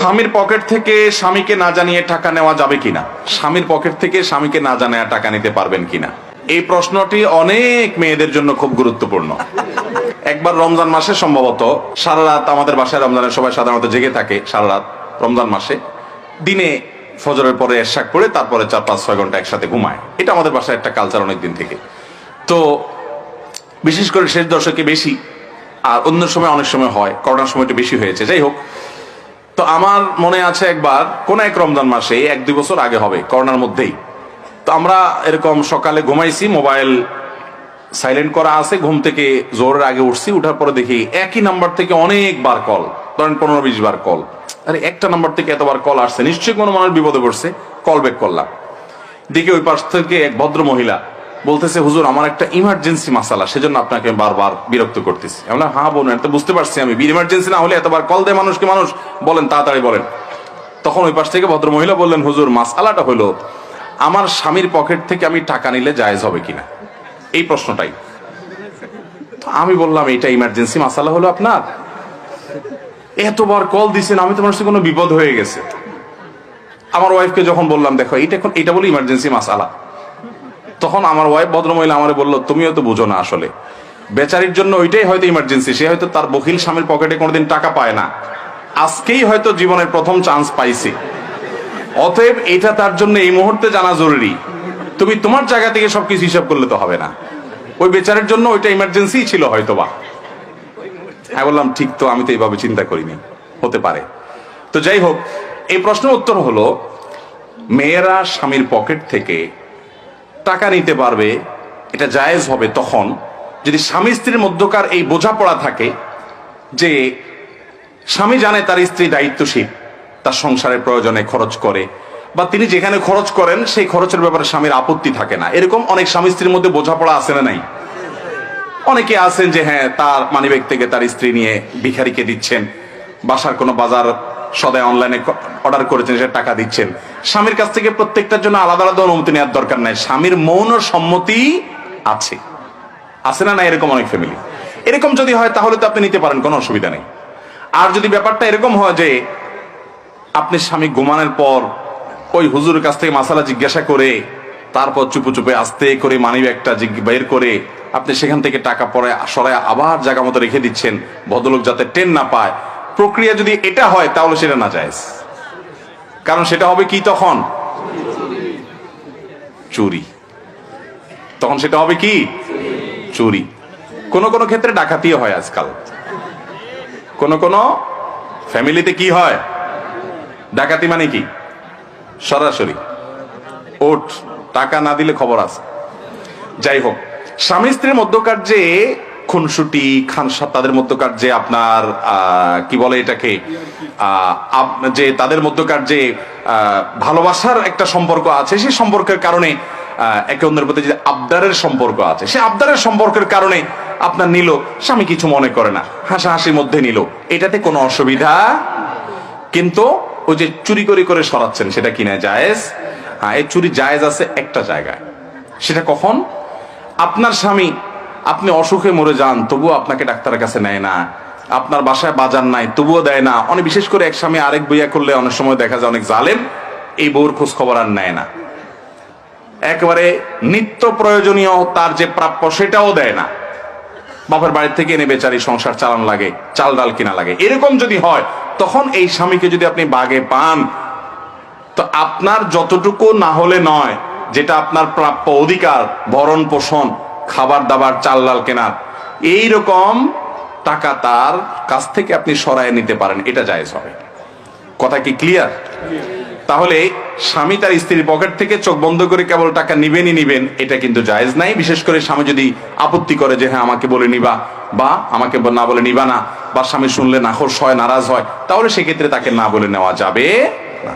স্বামীর পকেট থেকে স্বামীকে না জানিয়ে টাকা নেওয়া যাবে কিনা, স্বামীর পকেট থেকে স্বামীকে না জানিয়ে টাকা নিতে পারবেন কিনা, এই প্রশ্নটি অনেক মেয়েদের জন্য খুব গুরুত্বপূর্ণ। একবার রমজান মাসে সম্ভবত সারা রাত, আমাদের বাসায় রমজানের সবাই সাধারণত জেগে থাকে সারা রাত রমজান মাসে, দিনে ফজরের পরে এশাক পড়ে তারপরে 4-5-6 ঘন্টা একসাথে ঘুমায়। এটা আমাদের বাসায় একটা কালচার অনেক দিন থেকে। তো বিশেষ করে শেষ দশকে বেশি, আর অন্য সময় অনেক সময় হয়, করোনার সময়টা বেশি হয়েছে। যাই হোক, তো আমার মনে আছে একবার কোন এক রমজান মাসে 1-2 বছর আগে হবে, করোনার মধ্যেই, তো আমরা এরকম সকালে ঘুমাইছি, মোবাইল সাইলেন্ট করা আছে, ঘুম থেকে জোরের আগে উঠছি, উঠার পরে দেখি একই নাম্বার থেকে অনেকবার কল, ধরেন 15-20 বার কল। আরে একটা নাম্বার থেকে এতবার কল আসছে, নিশ্চয়ই কোনো মানুষ বিপদে পড়ছে। কল ব্যাক করলাম, দেখি ওই পাশ থেকে এক ভদ্র মহিলা বলতেছে, হুজুর আমার একটা ইমার্জেন্সি মাসালা, সেজন্য আপনাকে বারবার বিরক্ত করতেছি। আমি বললাম, হ্যাঁ বোন, এটা বুঝতে পারছি আমি, ইমার্জেন্সি না হলে এতবার কল দেয় মানুষকে মানুষ, বলেন তাড়াতাড়ি বলেন। তখন ওই পাশ থেকে ভদ্র মহিলা বললেন, হুজুর মাসালাটা হলো আমার স্বামীর পকেট থেকে আমি টাকা নিলে জায়েজ হবে কিনা, এই প্রশ্নটাই। আমি বললাম, এটা ইমার্জেন্সি মাসালা হলো আপনার? এতবার কল দিছেন, আমি তোমার সাথে কোনো বিপদ হয়ে গেছে। আমার ওয়াইফকে যখন বললাম, দেখো এটা বলে ইমার্জেন্সি মাসালা, তখন আমার ওয়াইফ ভদ্রমহিলা আমারে বললো, তুমিও তো বুঝো না, আসলে বেচারির জন্য ওইটাই হয়তো ইমার্জেন্সি। সে হয়তো তার বখিল স্বামীর পকেটে কোনোদিন টাকা পায় না, আজকেই হয়তো জীবনের প্রথম চান্স পাইছে, অতএব এটা তার জন্য এই মুহূর্তে জানা জরুরি। তুমি তোমার জায়গা থেকে সবকিছু হিসাব করলে তো হবে না, ওই বেচারের জন্য ওইটা ইমার্জেন্সি ছিল হয়তো বা। আমি বললাম, ঠিক তো, আমি তো এইভাবে চিন্তা করিনি, হতে পারে। তো যাই হোক, এই প্রশ্নের উত্তর হলো, মেয়েরা স্বামীর পকেট থেকে টাকা নিতে পারবে, এটা জায়েজ হবে তখন যদি স্বামী স্ত্রীর মধ্যকার এই বোঝাপড়া থাকে যে স্বামী জানে তার স্ত্রী দায়িত্বশীল, তার সংসারের প্রয়োজনে খরচ করে, বা তিনি যেখানে খরচ করেন সেই খরচের ব্যাপারে স্বামীর আপত্তি থাকে না। এরকম অনেক স্বামী স্ত্রীর মধ্যে বোঝাপড়া আছে না নাই? অনেকে আছেন যে হ্যাঁ, তার মানিব্যাগ থেকে তার স্ত্রী নিয়ে ভিখারিকে দিচ্ছেন, বাসার কোনো বাজার সদাই অনলাইনে অর্ডার করেছেন, সে টাকা দিচ্ছেন। স্বামীর কাছ থেকে প্রত্যেকটার জন্য আলাদা আলাদা অনুমতি নেওয়ার দরকার নাই, স্বামীর মৌন সম্মতি আছে, আছে না? এরকম অনেক ফ্যামিলি। এরকম যদি হয় তাহলে তো আপনি নিতে পারেন, কোনো অসুবিধা নেই। আর যদি ব্যাপারটা এরকম হয় যে আপনি স্বামী ঘুমানোর পর ওই হুজুরের কাছ থেকে মাসালা জিজ্ঞাসা করে তারপর চুপে চুপে আস্তে করে মানিব্যাগটা বের করে আপনি সেখান থেকে টাকা পরে সরায় আবার জায়গা মতো রেখে দিচ্ছেন, ভদ্রলোক যাতে টেন না পায়, প্রক্রিয়া যদি এটা হয় তাহলে সেটা না জায়েজ। কারণ সেটা হবে কি, তখন চুরি। তখন সেটা হবে কি, চুরি। কোন কোন ক্ষেত্রে ডাকাতিও হয় আজকাল, কোন কোন ফ্যামিলিতে কি হয়, ডাকাতি মানে কি, সরাসরি ওঠ, টাকা না দিলে খবর আছে। যাই হোক, স্বামী স্ত্রীর মধ্যকার যে খুনসুটি খানসাত, তাদের মধ্যকার যে আপনার কি বলে এটাকে, যে তাদের মধ্যকার যে ভালোবাসার একটা সম্পর্ক আছে, সেই সম্পর্কের কারণে একে অন্যের প্রতি যে আবদারের সম্পর্ক আছে, সে আবদারের সম্পর্কের কারণে আপনার নিল, স্বামী কিছু মনে করে না, হাসাহাসির মধ্যে নিল, এটাতে কোনো অসুবিধা। কিন্তু ওই যে চুরি করে করে সরাচ্ছেন, সেটা কিনা জায়েজ? হ্যাঁ, এই চুরি জায়েজ আছে একটা জায়গায়। সেটা কখন? আপনার স্বামী, আপনি অসুখে মরে যান তবুও আপনাকে ডাক্তারের কাছে নেয় না, আপনার বাসায় বাজার নাই তবুও দেয় না। অনেক বিশেষ করে এক স্বামী আরেক বিয়ে করলে অনেক সময় দেখা যায় অনেক জালেম, এই বউর খোঁজ খবর আর নেয় না, একেবারে নিত্য প্রয়োজনীয় তার যে প্রাপ্য সেটাও দেয় না, বাপের বাড়ির থেকে এনে বেচারি সংসার চালান লাগে, চাল ডাল কিনা লাগে। এরকম যদি হয়, তখন এই স্বামীকে যদি আপনি বাগে পান, তো আপনার যতটুকু না হলে নয়, যেটা আপনার প্রাপ্য অধিকার, ভরণ পোষণ, খাবার দাবার, চাল ডাল কেনার, এইরকম টাকা তার কাছ থেকে আপনি সরায় নিতে পারেন, এটা জায়েজ হবে। কথা কি ক্লিয়ার? তাহলে স্বামী তার স্ত্রীর পকেট থেকে চোখ বন্ধ করে কেবল টাকা নিবেনই নিবেন, এটা কিন্তু জায়েজ নাই। বিশেষ করে স্বামী যদি আপত্তি করে যে হ্যাঁ আমাকে বলে নিবা, বা আমাকে না বলে নিবা না, বা স্বামী শুনলে নাখোশ হয়, নারাজ হয়, তাহলে সেক্ষেত্রে তাকে না বলে নেওয়া যাবে না।